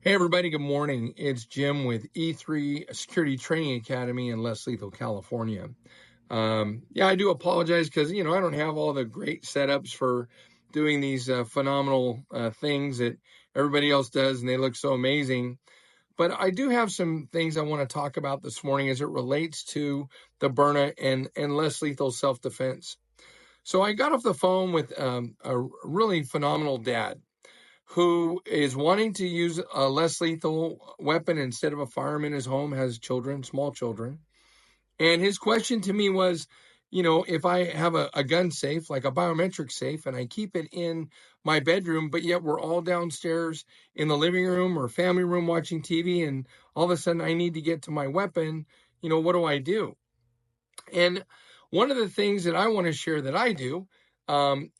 Hey everybody, good morning. It's Jim with E3 Security Training Academy in Less Lethal, California. I do apologize because, I don't have all the great setups for doing these phenomenal things that everybody else does, and they look so amazing. But I do have some things I want to talk about this morning as it relates to the Byrna and less lethal self-defense. So I got off the phone with a really phenomenal dad who is wanting to use a less lethal weapon instead of a firearm in his home, has children, small children. And his question to me was, if I have a gun safe, like a biometric safe, and I keep it in my bedroom, but yet we're all downstairs in the living room or family room watching TV, and all of a sudden I need to get to my weapon, what do I do? And one of the things that I want to share that I do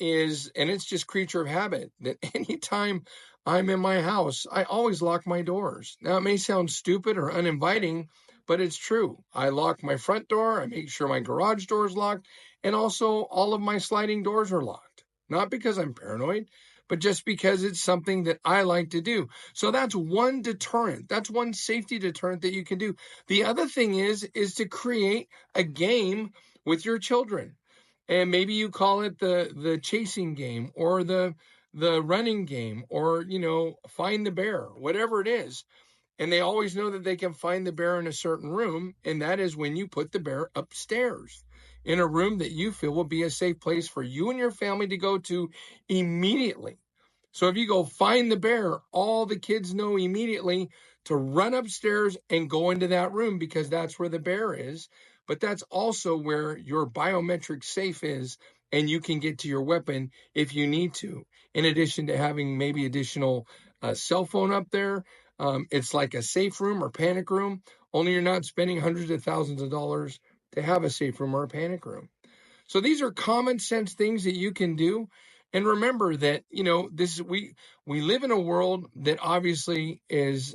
is, and it's just creature of habit, that anytime I'm in my house, I always lock my doors. Now, it may sound stupid or uninviting, but it's true. I lock my front door, I make sure my garage door is locked, and also all of my sliding doors are locked. Not because I'm paranoid, but just because it's something that I like to do. So that's one deterrent. That's one safety deterrent that you can do. The other thing is to create a game with your children. And maybe you call it the chasing game or the running game, or find the bear, whatever it is. And they always know that they can find the bear in a certain room, and that is when you put the bear upstairs in a room that you feel will be a safe place for you and your family to go to immediately. So if you go find the bear, all the kids know immediately to run upstairs and go into that room, because that's where the bear is. But that's also where your biometric safe is, and you can get to your weapon if you need to, in addition to having maybe additional cell phone up there. It's like a safe room or panic room, only you're not spending hundreds of thousands of dollars to have a safe room or a panic room. So these are common sense things that you can do. And remember that, we live in a world that obviously is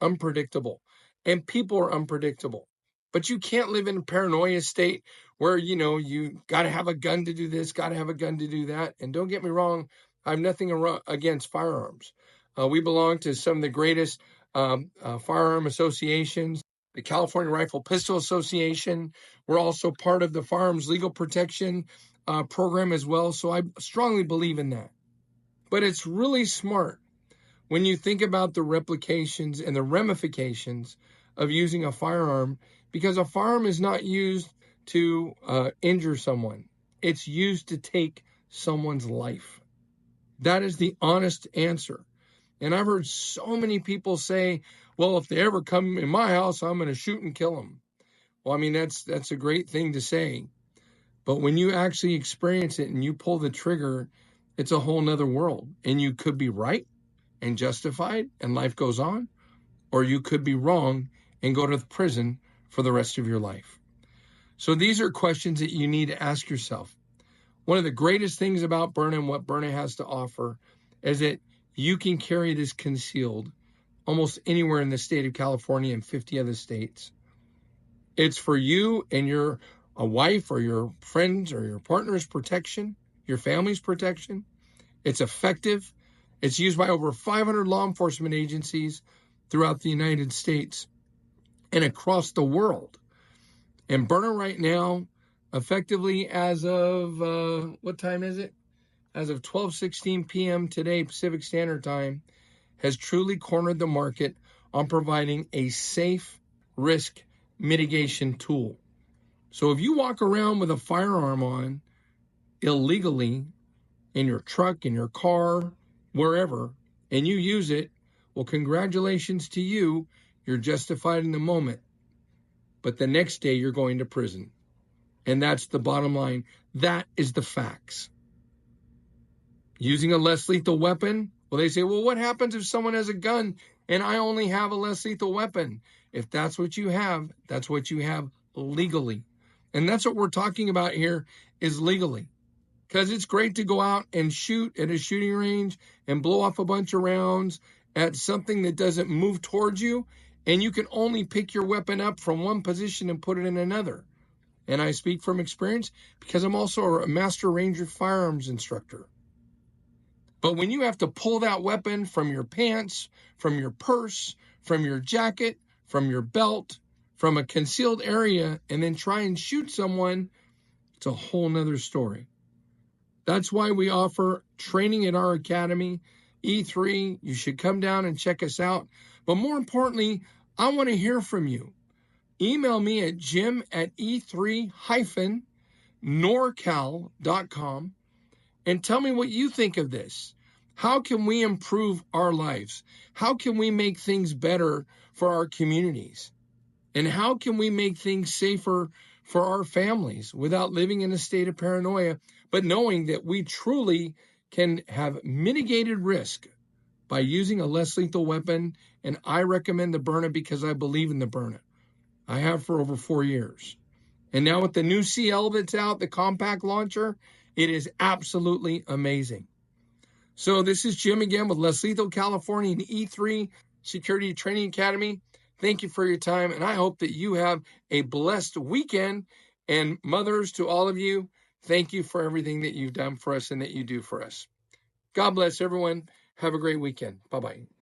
unpredictable, and people are unpredictable. But you can't live in a paranoia state where, you got to have a gun to do this, got to have a gun to do that. And don't get me wrong, I have nothing against firearms. We belong to some of the greatest firearm associations, the California Rifle Pistol Association. We're also part of the Firearms Legal Protection program as well. So I strongly believe in that. But it's really smart when you think about the replications and the ramifications of using a firearm, because a firearm is not used to injure someone. It's used to take someone's life. That is the honest answer. And I've heard so many people say, well, if they ever come in my house, I'm going to shoot and kill them. Well, I mean, that's a great thing to say. But when you actually experience it and you pull the trigger, it's a whole nother world. And you could be right and justified and life goes on, or you could be wrong and go to prison for the rest of your life. So these are questions that you need to ask yourself. One of the greatest things about Byrna and what Byrna has to offer is that you can carry this concealed almost anywhere in the state of California and 50 other states. It's for you and your wife or your friends or your partner's protection, your family's protection. It's effective. It's used by over 500 law enforcement agencies throughout the United States and across the world. And Byrna right now, effectively as of, what time is it? As of 12:16 p.m. today, Pacific Standard Time, has truly cornered the market on providing a safe risk mitigation tool. So if you walk around with a firearm on illegally in your truck, in your car, wherever, and you use it, well, congratulations to you. You're justified in the moment. But the next day you're going to prison. And that's the bottom line. That is the facts. Using a less lethal weapon, well, they say, well, what happens if someone has a gun and I only have a less lethal weapon? If that's what you have, that's what you have legally. And that's what we're talking about here, is legally. Because it's great to go out and shoot at a shooting range and blow off a bunch of rounds at something that doesn't move towards you, and you can only pick your weapon up from one position and put it in another. And I speak from experience because I'm also a master ranger firearms instructor. But when you have to pull that weapon from your pants, from your purse, from your jacket, from your belt, from a concealed area, and then try and shoot someone, it's a whole nother story. That's why we offer training at our academy, E3. You should come down and check us out. But more importantly, I want to hear from you. Email me at jim@e3-norcal.com and tell me what you think of this. How can we improve our lives? How can we make things better for our communities? And how can we make things safer for our families without living in a state of paranoia, but knowing that we truly can have mitigated risk by using a less lethal weapon? And I recommend the Byrna because I believe in the Byrna. I have for over 4 years. And now with the new CL that's out, the compact launcher, it is absolutely amazing. So this is Jim again with Less Lethal California and E3 Security Training Academy. Thank you for your time, and I hope that you have a blessed weekend. And mothers, to all of you, thank you for everything that you've done for us and that you do for us. God bless everyone. Have a great weekend. Bye-bye.